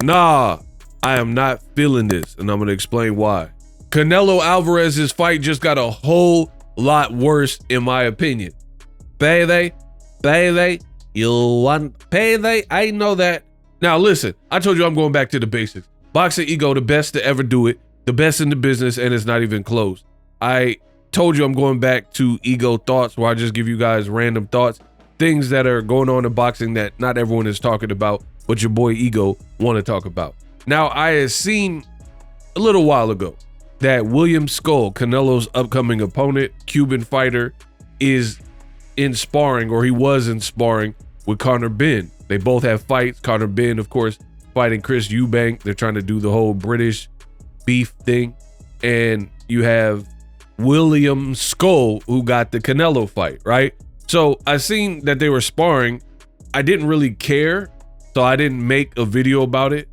Nah, I am not feeling this, and I'm gonna explain why. Canelo Alvarez's fight just got a whole lot worse, in my opinion. Baby, you want payday? I know that. Now listen, I told you I'm going back to the basics. Boxing Ego, the best to ever do it, the best in the business, and it's not even close. I told you I'm going back to Ego Thoughts, where I just give you guys random thoughts, things that are going on in boxing that not everyone is talking about, but your boy Ego want to talk about. Now, I had seen a little while ago that William Skull, Canelo's upcoming opponent, Cuban fighter, is in sparring, or he was in sparring with Conor Benn. They both have fights. Conor Benn, of course, fighting Chris Eubank. They're trying to do the whole British beef thing. And you have William Skull, who got the Canelo fight, right? So I seen that they were sparring. I didn't really care, so I didn't make a video about it,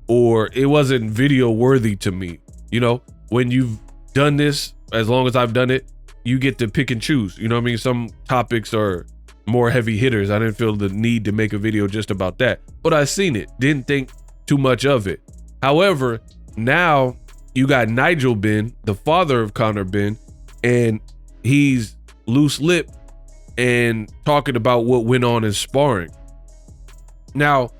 or it wasn't video worthy to me. You know, when you've done this, as long as I've done it, you get to pick and choose. You know what I mean? Some topics are more heavy hitters. I didn't feel the need to make a video just about that, but I seen it, didn't think too much of it. However, now you got Nigel Benn, the father of Conor Benn, and he's loose lip and talking about what went on in sparring. Now,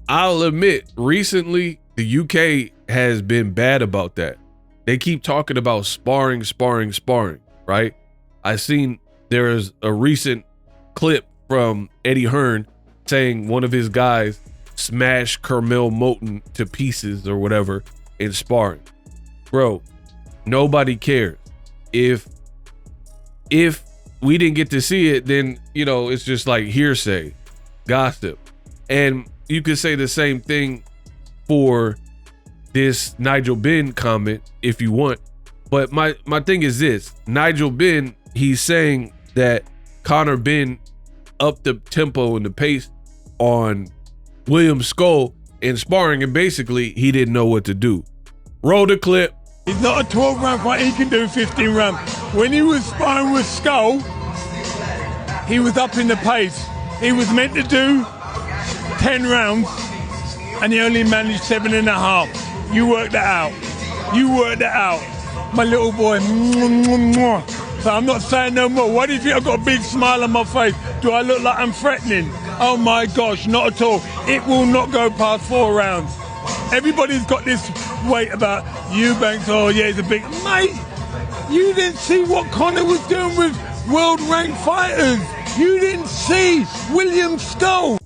I'll admit, recently the UK has been bad about that. They keep talking about sparring, right? I seen there's a recent clip from Eddie Hearn saying one of his guys smashed Kermel Moton to pieces or whatever in sparring. Bro, nobody cares. If we didn't get to see it, then, you know, it's just like hearsay, gossip. And you could say the same thing for this Nigel Benn comment if you want. But my thing is this: Nigel Benn, he's saying that Conor Benn upped the tempo and the pace on William Skull in sparring, and basically he didn't know what to do. Roll the clip. He's not a 12-round fight, he can do 15 rounds. When he was sparring with Skull, he was up in the pace. He was meant to do 10 rounds, and he only managed 7.5. You worked that out. You worked that out. My little boy. So I'm not saying no more. Why do you think I've got a big smile on my face? Do I look like I'm threatening? Oh my gosh, not at all. It will not go past 4 rounds. Everybody's got this weight about Eubanks. Oh yeah, he's a big mate. You didn't see what Conor was doing with world-ranked fighters. You didn't see William Skull.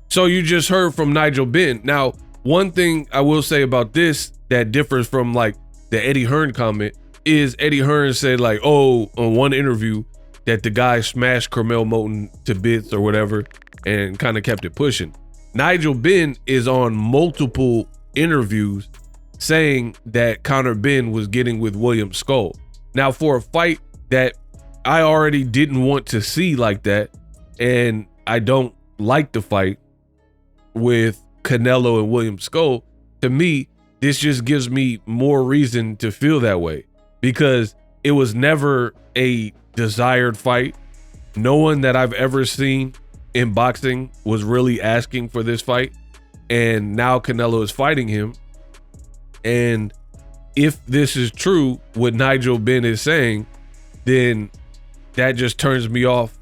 So you just heard from Nigel Benn. Now, one thing I will say about this that differs from like the Eddie Hearn comment is Eddie Hearn said like, oh, on one interview that the guy smashed Kermel Moton to bits or whatever and kind of kept it pushing. Nigel Benn is on multiple interviews saying that Conor Benn was getting with William Skull. Now, for a fight that I already didn't want to see like that, and I don't like the fight with Canelo and William Skull, to me, this just gives me more reason to feel that way, because it was never a desired fight. No one that I've ever seen in boxing was really asking for this fight, and now Canelo is fighting him. And if this is true, what Nigel Benn is saying, then that just turns me off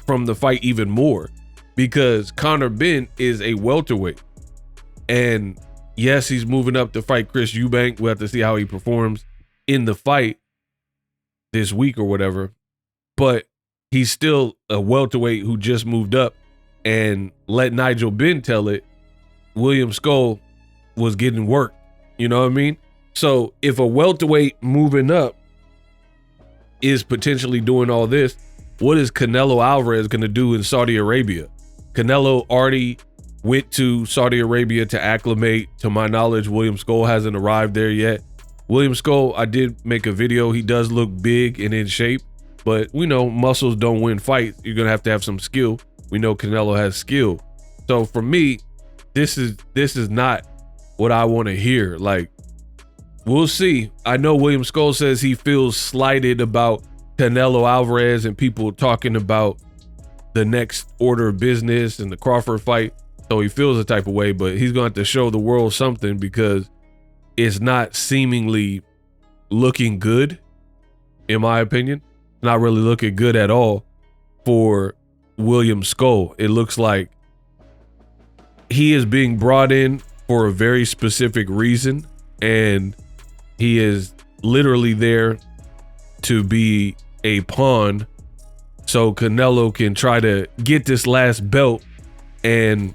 from the fight even more, because Conor Benn is a welterweight, and yes, he's moving up to fight Chris Eubank. We'll have to see how he performs in the fight this week or whatever, but he's still a welterweight who just moved up. And let Nigel Benn tell it, William Skull was getting worked. You know what I mean? So if a welterweight moving up is potentially doing all this, what is Canelo Alvarez going to do in Saudi Arabia? Canelo already went to Saudi Arabia to acclimate. To my knowledge, William Skull hasn't arrived there yet. William Skull, I did make a video. He does look big and in shape, but we know muscles don't win fights. You're going to have some skill. We know Canelo has skill. So for me, this is not what I want to hear. Like, we'll see. I know William Skull says he feels slighted about Canelo Alvarez and people talking about the next order of business and the Crawford fight. So he feels a type of way, but he's going to have to show the world something because it's not seemingly looking good, in my opinion. Not really looking good at all for William Skull. It looks like he is being brought in for a very specific reason, and he is literally there to be a pawn so Canelo can try to get this last belt, and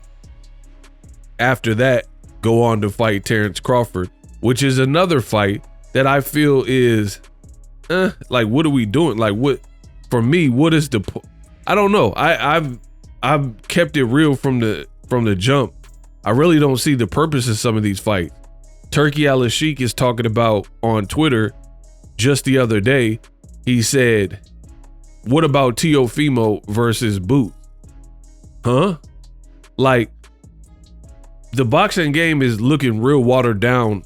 after that go on to fight Terrence Crawford, which is another fight that I feel is like, what are we doing? Like, what, for me, what is the I don't know. I've kept it real from the jump. I really don't see the purpose of some of these fights. Turkey Al-Sheikh is talking about on Twitter just the other day. He said, what about Teofimo versus Boots? Huh? Like, the boxing game is looking real watered down,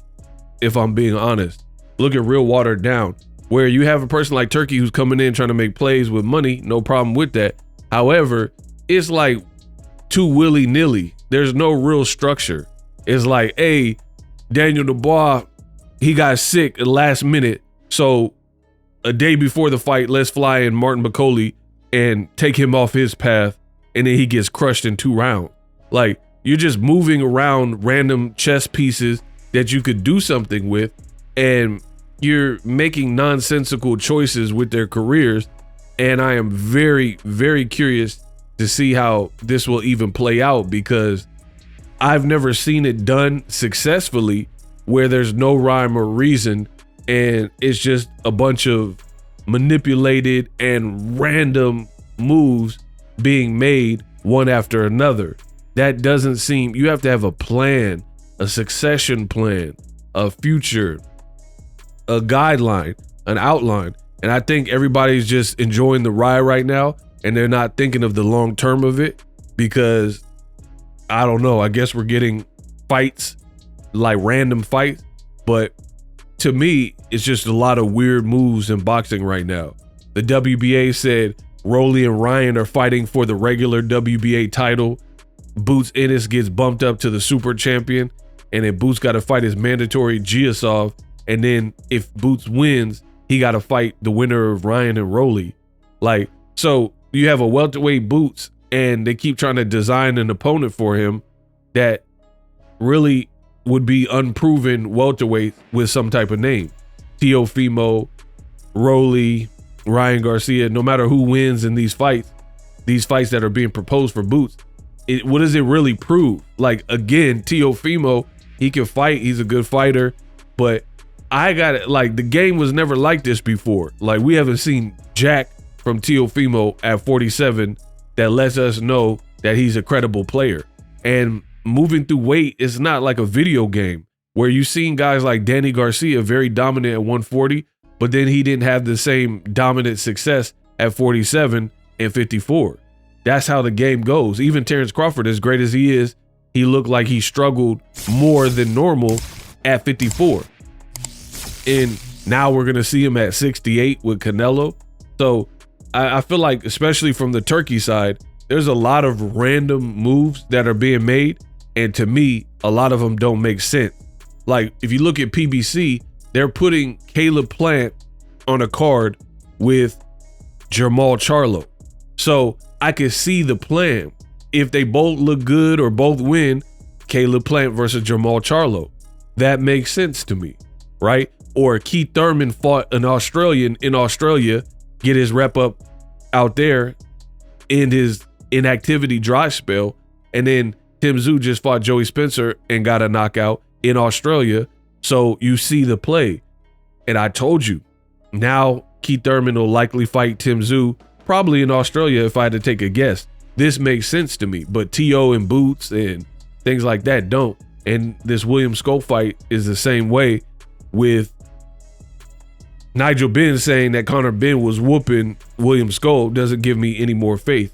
if I'm being honest. Looking real watered down. Where you have a person like Turkey who's coming in trying to make plays with money, no problem with that. However, it's like too willy-nilly. There's no real structure. It's like, hey, Daniel Dubois, he got sick at the last minute, so a day before the fight, let's fly in Martin McCauley and take him off his path, and then he gets crushed in 2 rounds. Like, you're just moving around random chess pieces that you could do something with, and you're making nonsensical choices with their careers. And I am very, very curious to see how this will even play out, because I've never seen it done successfully where there's no rhyme or reason and it's just a bunch of manipulated and random moves being made one after another. That doesn't seem, you have to have a plan, a succession plan, a future, a guideline, an outline. And I think everybody's just enjoying the ride right now, and they're not thinking of the long term of it, because I don't know, I guess we're getting fights, like random fights, but to me, it's just a lot of weird moves in boxing right now. The WBA said Rolly and Ryan are fighting for the regular WBA title. Boots Ennis gets bumped up to the super champion, and then Boots got to fight his mandatory Giasov, and then if Boots wins, he got to fight the winner of Ryan and Rolly. Like, so you have a welterweight Boots, and they keep trying to design an opponent for him that really would be unproven welterweight with some type of name. Teofimo, Rolly, Ryan Garcia, no matter who wins in these fights that are being proposed for Boots, what does it really prove? Like, again, Teofimo, he can fight, he's a good fighter, but I got it, like, the game was never like this before. Like, we haven't seen jack from Teofimo at 47 that lets us know that he's a credible player. And moving through weight is not like a video game where you've seen guys like Danny Garcia very dominant at 140, but then he didn't have the same dominant success at 47 and 54. That's how the game goes. Even Terrence Crawford, as great as he is, he looked like he struggled more than normal at 54. And now we're going to see him at 68 with Canelo. So I feel like, especially from the Turkey side, there's a lot of random moves that are being made. And to me, a lot of them don't make sense. Like, if you look at PBC, they're putting Caleb Plant on a card with Jermall Charlo. So I could see the plan. If they both look good or both win, Caleb Plant versus Jermall Charlo. That makes sense to me, right? Or Keith Thurman fought an Australian in Australia, get his rep up out there, end his inactivity dry spell, and then Tim Tszyu just fought Joey Spencer and got a knockout in Australia. So you see the play. And I told you, now Keith Thurman will likely fight Tim Tszyu, probably in Australia if I had to take a guess. This makes sense to me, but T.O. and Boots and things like that don't. And this William Skull fight is the same way, with Nigel Benn saying that Conor Benn was whooping William Skull doesn't give me any more faith.